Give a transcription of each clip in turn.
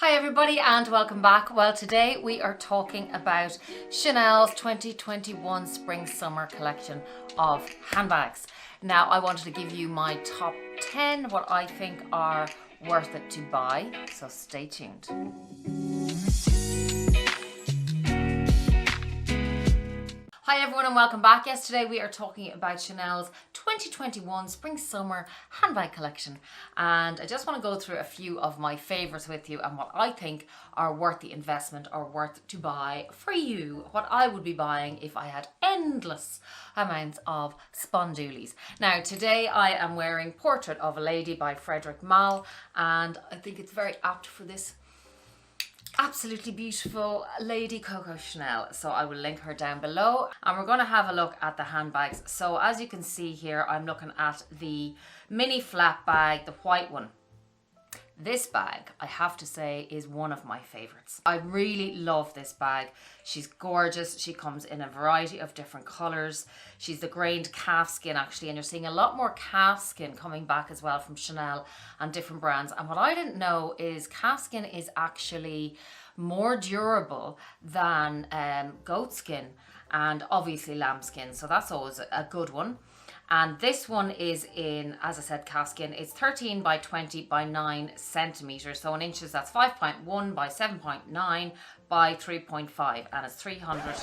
Hi everybody and welcome back. Well, today we are talking about Chanel's 2021 Spring Summer collection of handbags. Now I wanted to give you my top 10 what I think are worth it to buy, so stay tuned. Hi everyone and welcome back. Yes, today we are talking about Chanel's 2021 Spring Summer handbag collection, and I just want to go through a few of my favourites with you and what I think are worth the investment or worth to buy for you, what I would be buying if I had endless amounts of spondoolies. Now today I am wearing Portrait of a Lady by Frederic Malle, and I think it's very apt for this absolutely beautiful Lady Coco Chanel, so I will link her down below and we're going to have a look at the handbags. So as you can see here, I'm looking at the mini flap bag, the white one. This bag, I have to say, is one of my favorites. I really love this bag. She's gorgeous. She comes in a variety of different colors. She's the grained calfskin actually, and you're seeing a lot more calfskin coming back as well from Chanel and different brands. And what I didn't know is calfskin is actually more durable than goat skin and obviously lambskin. So that's always a good one. And this one is in, as I said, calfskin. It's 13 by 20 by 9 centimeters. So in inches, that's 5.1 by 7.9 by 3.5. And it's 300.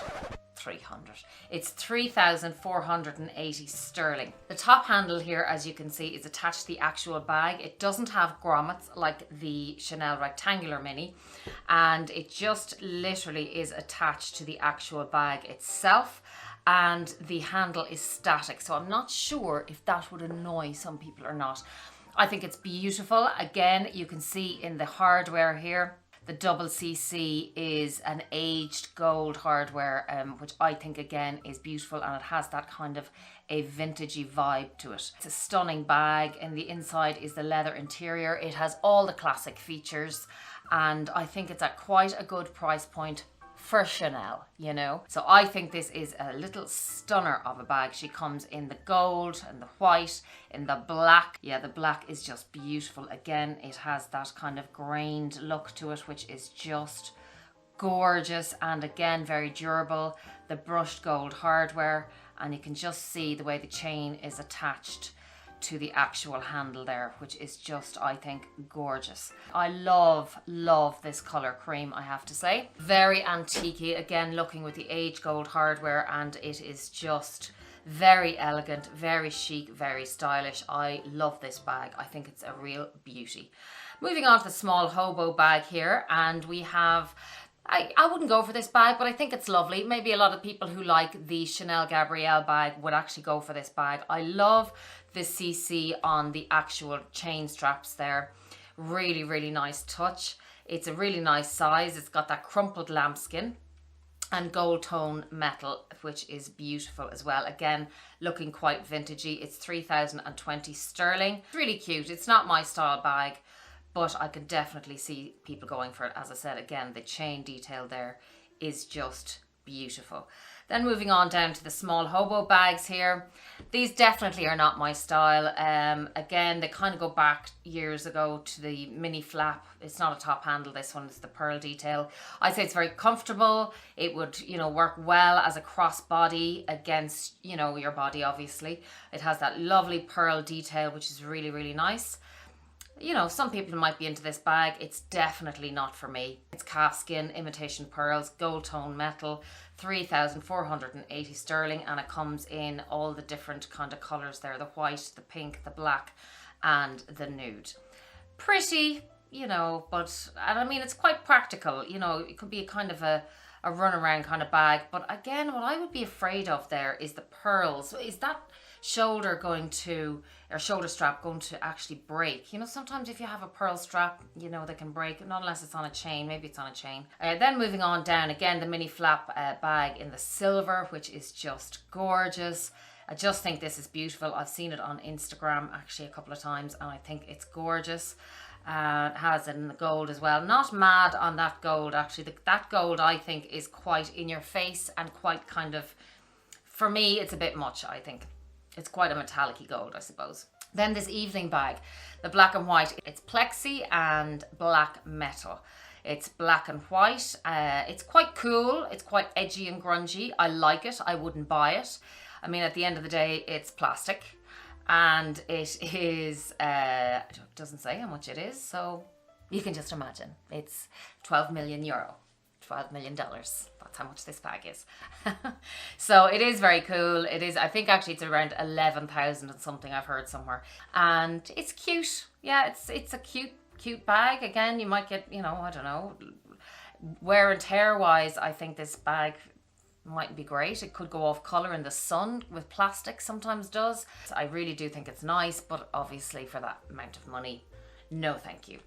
It's 3,480 sterling. The top handle here, as you can see, is attached to the actual bag. It doesn't have grommets like the Chanel rectangular mini. And it just literally is attached to the actual bag itself. And the handle is static, so I'm not sure if that would annoy some people or not. I think it's beautiful. Again, you can see in the hardware here, the double CC is an aged gold hardware, which I think again is beautiful, and it has that kind of a vintagey vibe to it. It's a stunning bag, and the inside is the leather interior. It has all the classic features, and I think it's at quite a good price point for Chanel, you know. So I think this is a little stunner of a bag. She comes in the gold and the white, in the black. Yeah, the black is just beautiful. Again, it has that kind of grained look to it, which is just gorgeous, and again, very durable. The brushed gold hardware, and you can just see the way the chain is attached to the actual handle there, which is just, I think, gorgeous. I love this color cream, I have to say. Very antique-y, again, looking with the aged gold hardware, and it is just very elegant, very chic, very stylish. I love this bag. I think it's a real beauty. Moving on to the small hobo bag here, and we have, I wouldn't go for this bag, but I think it's lovely. Maybe a lot of people who like the Chanel Gabrielle bag would actually go for this bag. I love the CC on the actual chain straps there. Really, really nice touch. It's a really nice size. It's got that crumpled lambskin and gold tone metal, which is beautiful as well. Again, looking quite vintagey. It's 3,020 sterling. It's really cute. It's not my style bag, but I can definitely see people going for it. As I said, again, the chain detail there is just beautiful. Then moving on down to the small hobo bags here. These definitely are not my style. Again, they kind of go back years ago to the mini flap. It's not a top handle, this one is the pearl detail. I'd say it's very comfortable. It would, you know, work well as a crossbody against, you know, your body, obviously. It has that lovely pearl detail, which is really, really nice. You know, some people might be into this bag. It's definitely not for me. It's calfskin, imitation pearls, gold tone metal, 3,480 sterling, and it comes in all the different kind of colours there, the white, the pink, the black, and the nude. Pretty, you know, but, and I mean, it's quite practical. You know, it could be a kind of a runaround kind of bag, but again, what I would be afraid of there is the pearls. Is that shoulder going to, or shoulder strap going to actually break? You know, sometimes if you have a pearl strap, you know, they can break, not unless it's on a chain. Maybe it's on a chain. Then moving on down, again, the mini flap bag in the silver, which is just gorgeous. I just think this is beautiful. I've seen it on Instagram actually a couple of times, and I think it's gorgeous. It has it in the gold as well. Not mad on that gold, actually. That gold, I think, is quite in your face and quite kind of, for me, it's a bit much, I think. It's quite a metallic-y gold, I suppose. Then this evening bag, the black and white, it's plexi and black metal. It's black and white. It's quite cool. It's quite edgy and grungy. I like it. I wouldn't buy it. I mean, at the end of the day, it's plastic, and it is, it doesn't say how much it is, so you can just imagine. It's 12 million euro. $12 million. That's how much this bag is. So it is very cool. It is, I think actually it's around 11,000 and something, I've heard somewhere. And it's cute. Yeah, it's a cute bag. Again, you might get, you know, I don't know, wear and tear wise, I think this bag might be great. It could go off colour in the sun with plastic, sometimes does. I really do think it's nice, but obviously for that amount of money, no thank you.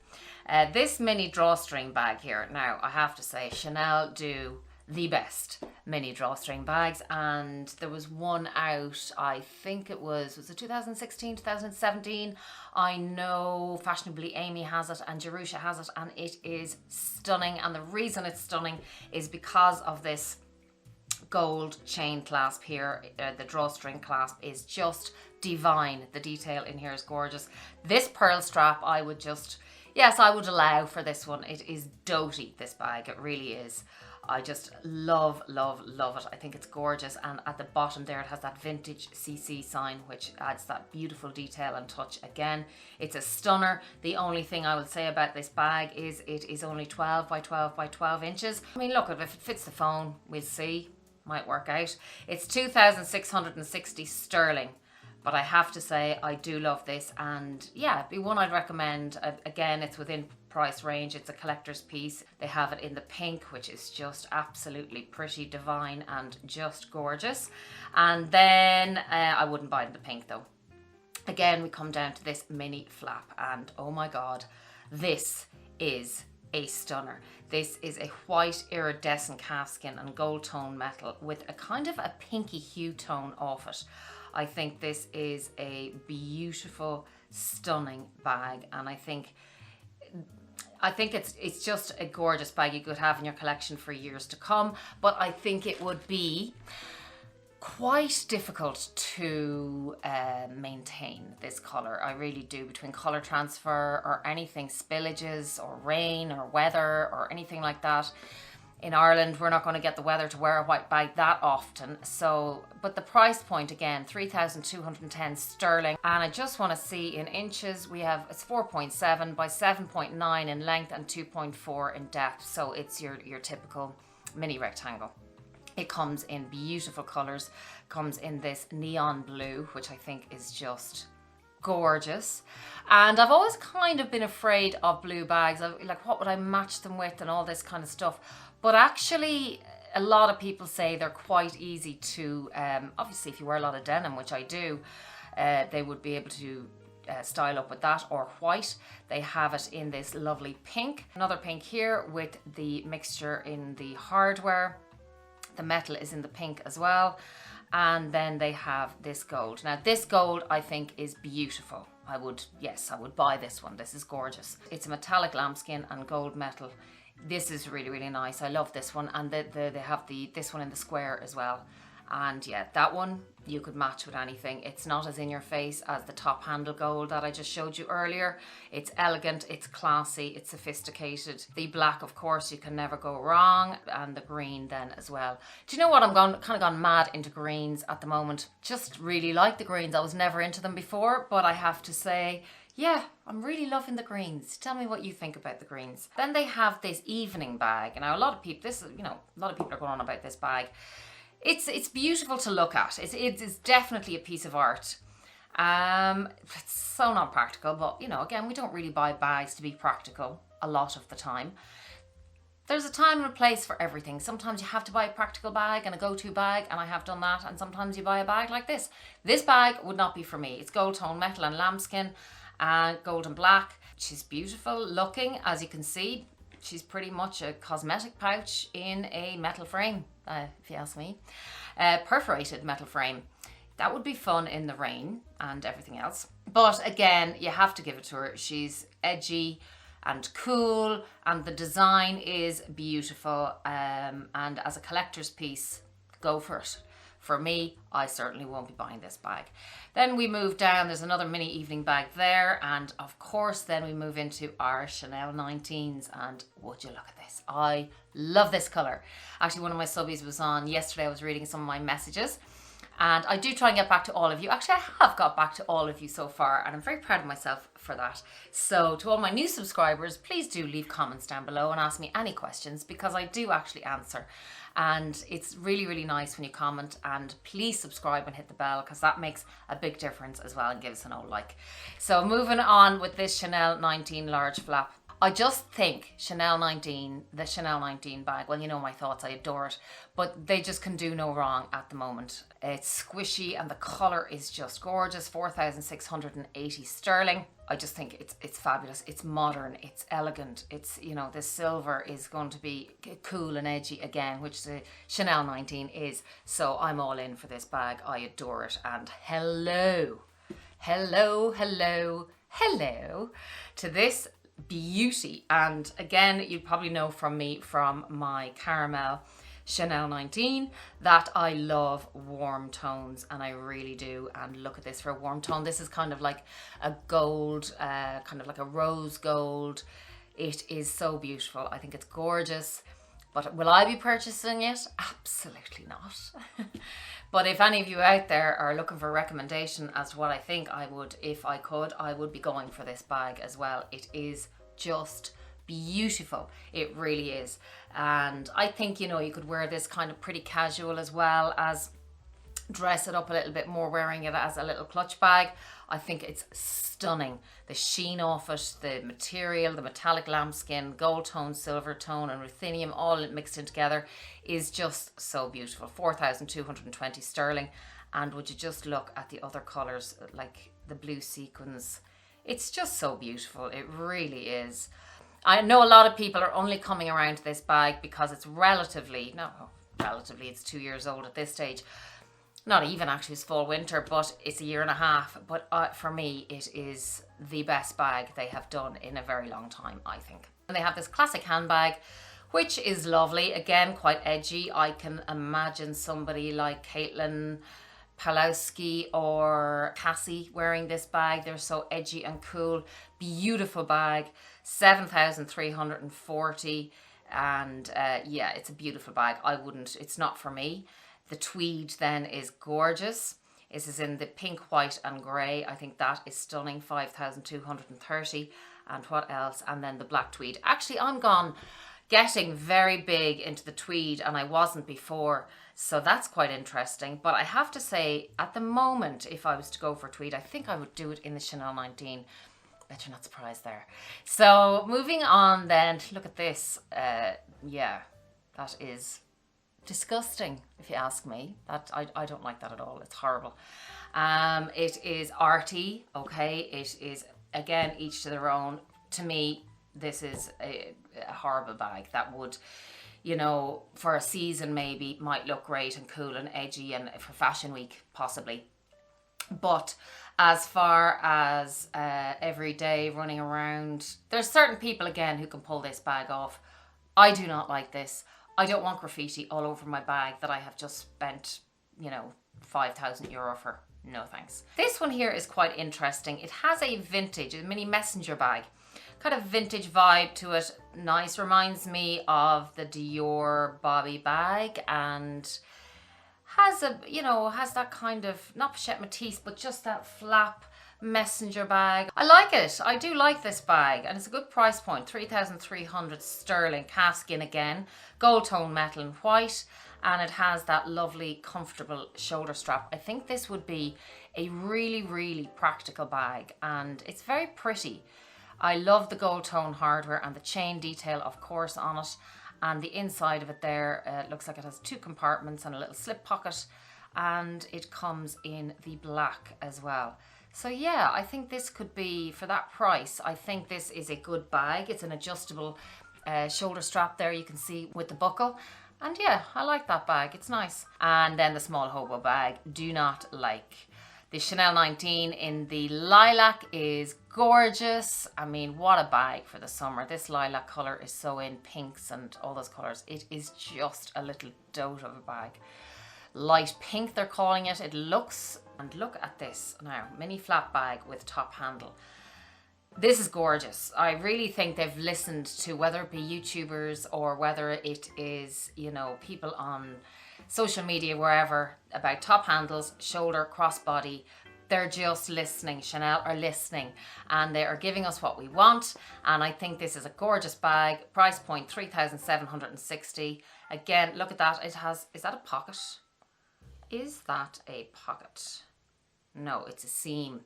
This mini drawstring bag here, now I have to say Chanel do the best mini drawstring bags, and there was one out, I think it was it 2016, 2017? I know Fashionably Amy has it and Jerusha has it, and it is stunning, and the reason it's stunning is because of this gold chain clasp here. The drawstring clasp is just divine. The detail in here is gorgeous. This pearl strap, I would just, yes, I would allow for this one. It is doty, this bag, it really is. I just love it. I think it's gorgeous, and at the bottom there it has that vintage CC sign, which adds that beautiful detail and touch again. It's a stunner. The only thing I would say about this bag is it is only 12 by 12 by 12 inches. I mean, look, if it fits the phone, we'll see. Might work out. It's 2,660 sterling, but I have to say I do love this, and yeah, it'd be one I'd recommend. Again, it's within price range. It's a collector's piece. They have it in the pink, which is just absolutely pretty, divine, and just gorgeous. And then I wouldn't buy it in the pink though. Again, we come down to this mini flap, and oh my god, this is a stunner. This is a white iridescent calfskin and gold tone metal with a kind of a pinky hue tone off it. I think this is a beautiful, stunning bag, and I think it's just a gorgeous bag you could have in your collection for years to come. But I think it would be quite difficult to maintain this colour. I really do, between colour transfer or anything, spillages or rain or weather or anything like that. In Ireland, we're not going to get the weather to wear a white bag that often. So, but the price point again, 3,210 sterling. And I just want to see in inches, we have, it's 4.7 by 7.9 in length and 2.4 in depth. So it's your typical mini rectangle. It comes in beautiful colours, comes in this neon blue, which I think is just gorgeous. And I've always kind of been afraid of blue bags. Like, what would I match them with and all this kind of stuff. But actually, a lot of people say they're quite easy to, obviously if you wear a lot of denim, which I do, they would be able to style up with that, or white. They have it in this lovely pink. Another pink here with the mixture in the hardware. The metal is in the pink as well. And then they have this gold. Now this gold I think is beautiful. I would buy this one. This is gorgeous. It's a metallic lambskin and gold metal. This is really, really nice. I love this one. And they have this one in the square as well. And yeah, that one you could match with anything. It's not as in your face as the top handle gold that I just showed you earlier. It's elegant, it's classy, it's sophisticated. The black, of course, you can never go wrong, and the green then as well. Do you know what? I'm kind of gone mad into greens at the moment. Just really like the greens. I was never into them before, but I have to say, yeah, I'm really loving the greens. Tell me what you think about the greens. Then they have this evening bag. Now a lot of people, a lot of people are going on about this bag. It's beautiful to look at. It's definitely a piece of art. It's so not practical, but again, we don't really buy bags to be practical a lot of the time. There's a time and a place for everything. Sometimes you have to buy a practical bag and a go-to bag, and I have done that, and sometimes you buy a bag like this. This bag would not be for me. It's gold tone metal and lambskin and gold and black. She's beautiful looking, as you can see. She's pretty much a cosmetic pouch in a metal frame, if you ask me. Perforated metal frame. That would be fun in the rain and everything else. But again, you have to give it to her. She's edgy and cool, and the design is beautiful. And as a collector's piece, go for it. For me, I certainly won't be buying this bag. Then we move down, there's another mini evening bag there, and of course then we move into our Chanel 19s, and would you look at this? I love this colour. Actually, one of my subbies was on yesterday, I was reading some of my messages, and I do try and get back to all of you. Actually, I have got back to all of you so far, and I'm very proud of myself for that. So to all my new subscribers, please do leave comments down below and ask me any questions, because I do actually answer. And it's really, really nice when you comment, and please subscribe and hit the bell, because that makes a big difference as well, and give us an old like. So moving on with this Chanel 19 large flap. I just think the Chanel 19 bag, well, you know my thoughts, I adore it, but they just can do no wrong at the moment. It's squishy and the colour is just gorgeous, 4,680 sterling. I just think it's fabulous, it's modern, it's elegant, it's, you know, the silver is going to be cool and edgy again, which the Chanel 19 is. So I'm all in for this bag, I adore it, and hello to this beauty. And again, you probably know from me from my caramel Chanel 19 that I love warm tones, and I really do. And look at this for a warm tone. This is kind of like a gold, kind of like a rose gold. It is so beautiful. I think it's gorgeous. But will I be purchasing it? Absolutely not. But if any of you out there are looking for a recommendation as to what I think, I would, if I could, I would be going for this bag as well. It is just beautiful. It really is. And I think, you know, you could wear this kind of pretty casual as well as dress it up a little bit more, wearing it as a little clutch bag. I think it's stunning. The sheen off it, the material, the metallic lambskin, gold tone, silver tone and ruthenium all mixed in together is just so beautiful. 4,220 sterling. And would you just look at the other colours, like the blue sequins. It's just so beautiful. It really is. I know a lot of people are only coming around to this bag because it's it's 2 years old at this stage. Not even actually, it's fall winter, but it's a year and a half. But for me, it is the best bag they have done in a very long time, I think. And they have this classic handbag, which is lovely. Again, quite edgy. I can imagine somebody like Caitlin Pawlowski or Cassie wearing this bag. They're so edgy and cool. Beautiful bag. 7,340. And yeah, it's a beautiful bag. It's not for me. The tweed then is gorgeous. This is in the pink, white and grey. I think that is stunning, 5,230. And what else? And then the black tweed. Actually, I'm getting very big into the tweed, and I wasn't before. So that's quite interesting. But I have to say, at the moment, if I was to go for tweed, I think I would do it in the Chanel 19. Bet you're not surprised there. So moving on then, look at this. Yeah, that is disgusting, if you ask me. I don't like that at all. It's horrible. It is arty, okay? It is, again, each to their own. To me, this is a horrible bag that would, you know, for a season maybe might look great and cool and edgy, and for fashion week possibly. But as far as every day running around, there's certain people again who can pull this bag off. I do not like this. I don't want graffiti all over my bag that I have just spent, you know, 5,000 euro for. No thanks. This one here is quite interesting. It has a mini messenger bag. Kind of vintage vibe to it. Nice, reminds me of the Dior Bobby bag, and has that kind of, not pochette matisse, but just that flap messenger bag. I like it. I do like this bag, and it's a good price point. 3,300 sterling, calfskin again, gold tone metal and white, and it has that lovely comfortable shoulder strap. I think this would be a really, really practical bag, and it's very pretty. I love the gold tone hardware and the chain detail, of course, on it. And the inside of it there, looks like it has 2 compartments and a little slip pocket. And it comes in the black as well. So yeah, I think this could be, for that price, I think this is a good bag. It's an adjustable shoulder strap there, you can see, with the buckle. And yeah, I like that bag. It's nice. And then the small hobo bag, do not like. The Chanel 19 in the lilac is gorgeous. I mean, what a bag for the summer. This lilac colour is so in, pinks and all those colours. It is just a little dote of a bag. light pink they're calling it. It looks, and look at this now, mini flap bag with top handle. This is gorgeous. I really think they've listened to, whether it be YouTubers or whether it is, you know, people on social media, wherever, about top handles, shoulder, crossbody. They're just listening. Chanel are listening, and they are giving us what we want. And I think this is a gorgeous bag. Price point $3,760. Again, look at that. It has, is that a pocket? Is that a pocket? No, it's a seam.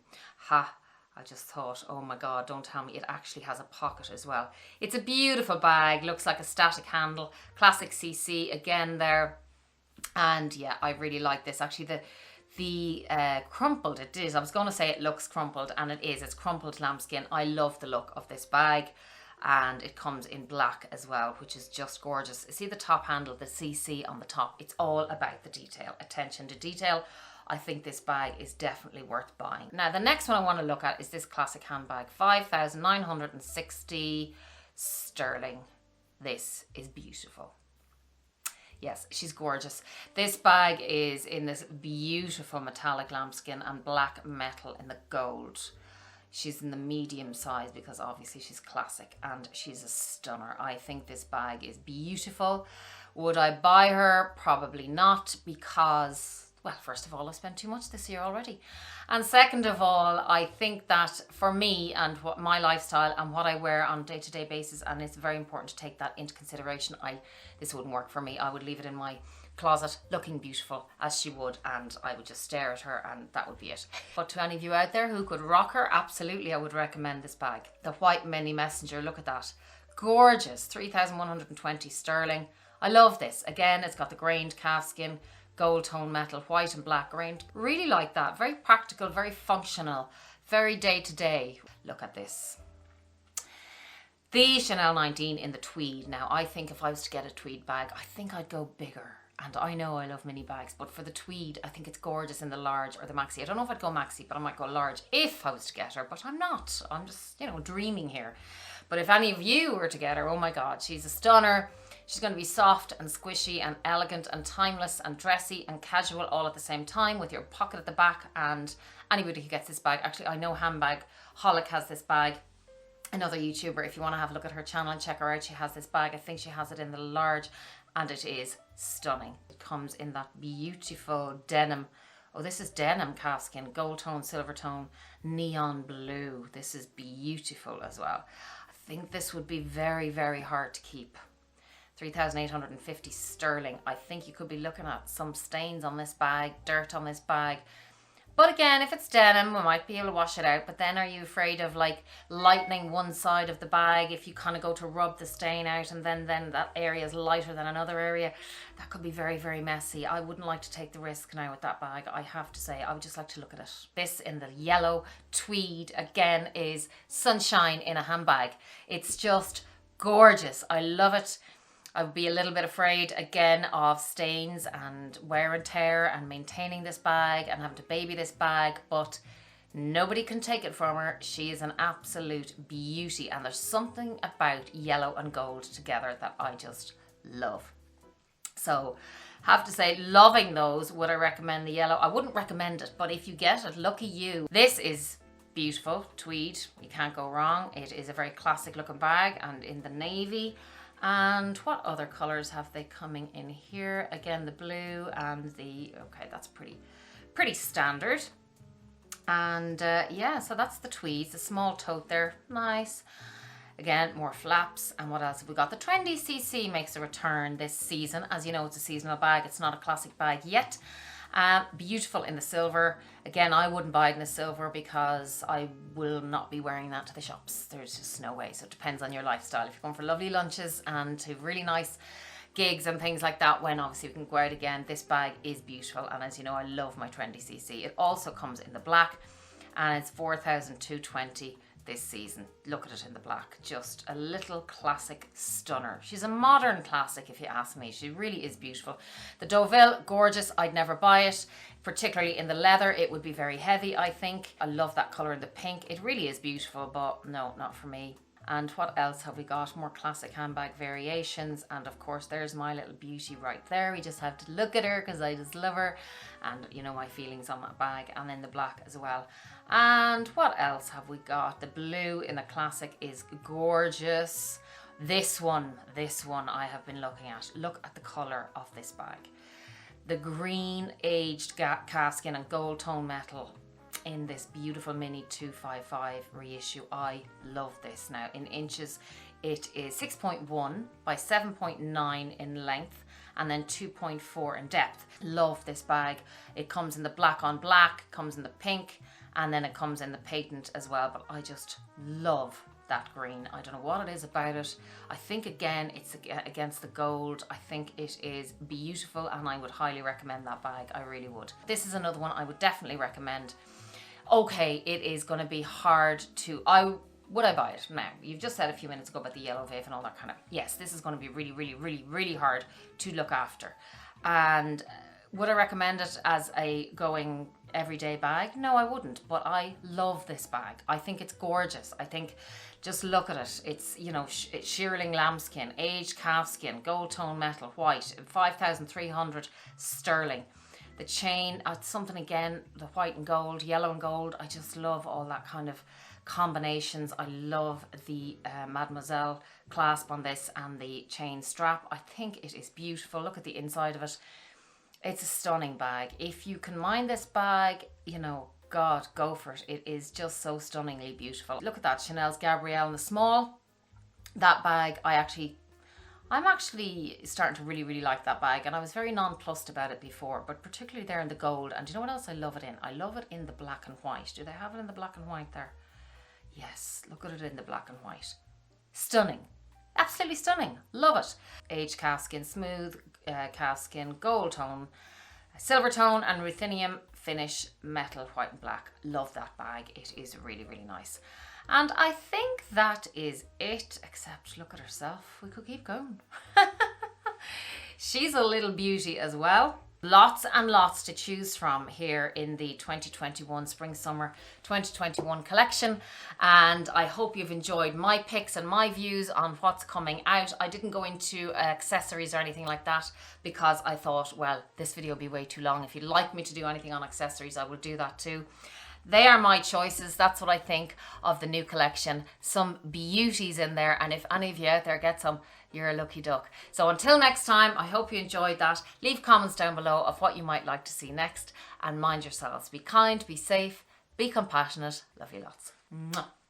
Ha. I just thought, oh my God, don't tell me it actually has a pocket as well. It's a beautiful bag, looks like a static handle, classic CC again there. And yeah, I really like this. Actually, the crumpled, it is, I was going to say it looks crumpled, and it is. It's crumpled lambskin. I love the look of this bag, and it comes in black as well, which is just gorgeous. See the top handle, the CC on the top. It's all about the detail, attention to detail. I think this bag is definitely worth buying. Now, the next one I want to look at is this classic handbag, 5,960 sterling. This is beautiful. Yes, she's gorgeous. This bag is in this beautiful metallic lambskin and black metal in the gold. She's in the medium size because obviously she's classic, and she's a stunner. I think this bag is beautiful. Would I buy her? Probably not, because, well, first of all, I spent too much this year already. And second of all, I think that for me and what my lifestyle and what I wear on a day-to-day basis, and it's very important to take that into consideration, this wouldn't work for me. I would leave it in my closet looking beautiful as she would, and I would just stare at her, and that would be it. But to any of you out there who could rock her, absolutely I would recommend this bag. The white mini messenger, look at that. Gorgeous, 3,120 sterling. I love this. Again, it's got the grained calfskin, gold tone metal, white and black grained. Really like that. Very practical, very functional, very day to day. Look at this. The Chanel 19 in the tweed. Now, I think if I was to get a tweed bag, I think I'd go bigger. And I know I love mini bags, but for the tweed, I think it's gorgeous in the large or the maxi. I don't know if I'd go maxi, but I might go large if I was to get her, but I'm not. I'm just, you know, dreaming here. But if any of you were to get her, oh my God, she's a stunner. She's going to be soft and squishy and elegant and timeless and dressy and casual all at the same time, with your pocket at the back. And anybody who gets this bag, actually I know Handbag Holic has this bag, another YouTuber. If you want to have a look at her channel and check her out, she has this bag. I think she has it in the large, and it is stunning. It comes in that beautiful denim. Oh, this is denim calfskin, gold tone, silver tone, neon blue. This is beautiful as well. I think this would be very, very hard to keep. 3,850 sterling. I think you could be looking at some stains on this bag, dirt on this bag. But again, if it's denim, we might be able to wash it out. But then are you afraid of like lightening one side of the bag if you kind of go to rub the stain out, and then that area is lighter than another area? That could be very, very messy. I wouldn't like to take the risk now with that bag, I have to say. I would just like to look at it. This in the yellow tweed, again, is sunshine in a handbag. It's just gorgeous. I love it. I would be a little bit afraid, again, of stains and wear and tear and maintaining this bag and having to baby this bag, but nobody can take it from her. She is an absolute beauty, and there's something about yellow and gold together that I just love. So, have to say, loving those. Would I recommend the yellow? I wouldn't recommend it, but if you get it, lucky you. This is beautiful, tweed. You can't go wrong. It is a very classic looking bag, and in the navy. And what other colors have they coming in here? Again, the blue and the, okay, that's pretty standard. And yeah, so that's the tweeds, the small tote there, nice. Again, more flaps. And what else have we got? The 20cc makes a return this season. As you know, it's a seasonal bag. It's not a classic bag yet. Beautiful in the silver. Again, I wouldn't buy it in the silver because I will not be wearing that to the shops. There's just no way. So it depends on your lifestyle. If you're going for lovely lunches and to really nice gigs and things like that, when obviously we can go out again, this bag is beautiful. And as you know, I love my 20cc. It also comes in the black, and it's 4,220 this season. Look at it in the black, just a little classic stunner. She's a modern classic if you ask me. She really is beautiful. The Deauville, gorgeous. I'd never buy it, particularly in the leather. It would be very heavy, I think. I love that color in the pink. It really is beautiful, but no, not for me. And what else have we got? More classic handbag variations. And of course, there's my little beauty right there. We just have to look at her because I just love her. And you know my feelings on that bag. And then the black as well. And what else have we got? The blue in the classic is gorgeous. This one I have been looking at. Look at the colour of this bag. The green aged calfskin and gold tone metal in this beautiful mini 255 reissue. I love this. Now in inches, it is 6.1 by 7.9 in length and then 2.4 in depth. Love this bag. It comes in the black on black, comes in the pink, and then it comes in the patent as well, but I just love that green. I don't know what it is about it. I think again it's against the gold. I think it is beautiful and I would highly recommend that bag. I really would. This is another one I would definitely recommend. Okay, it is going to be hard to... Would I buy it? Now, you've just said a few minutes ago about the yellow Viv and all that kind of... Yes, this is going to be really hard to look after. And would I recommend it as a going everyday bag? No, I wouldn't, but I love this bag. I think it's gorgeous. I think, just look at it. It's, you know, it's shearling lambskin, aged calfskin, gold tone metal, white, 5,300 sterling. The chain, it's something again, the white and gold, yellow and gold. I just love all that kind of combinations. I love the Mademoiselle clasp on this and the chain strap. I think it is beautiful. Look at the inside of it. It's a stunning bag. If you can mind this bag, you know, God, go for it. It is just so stunningly beautiful. Look at that, Chanel's Gabrielle in the small. That bag, I'm actually starting to really like that bag, and I was very nonplussed about it before, but particularly there in the gold. And do you know what else I love it in? I love it in the black and white. Do they have it in the black and white there? Yes, look at it in the black and white. Stunning. Absolutely stunning. Love it. Aged calfskin, smooth calfskin, gold tone, silver tone and ruthenium finish, metal, white and black. Love that bag. It is really nice. And I think that is it, except look at herself. We could keep going. She's a little beauty as well. Lots and lots to choose from here in the 2021 Spring Summer 2021 collection, and I hope you've enjoyed my picks and my views on what's coming out. I didn't go into accessories or anything like that because I thought, well, this video will be way too long. If you'd like me to do anything on accessories, I will do that too. They are my choices. That's what I think of the new collection. Some beauties in there, and if any of you out there get some, you're a lucky duck. So until next time, I hope you enjoyed that. Leave comments down below of what you might like to see next, and mind yourselves. Be kind, be safe, be compassionate. Love you lots. Mwah.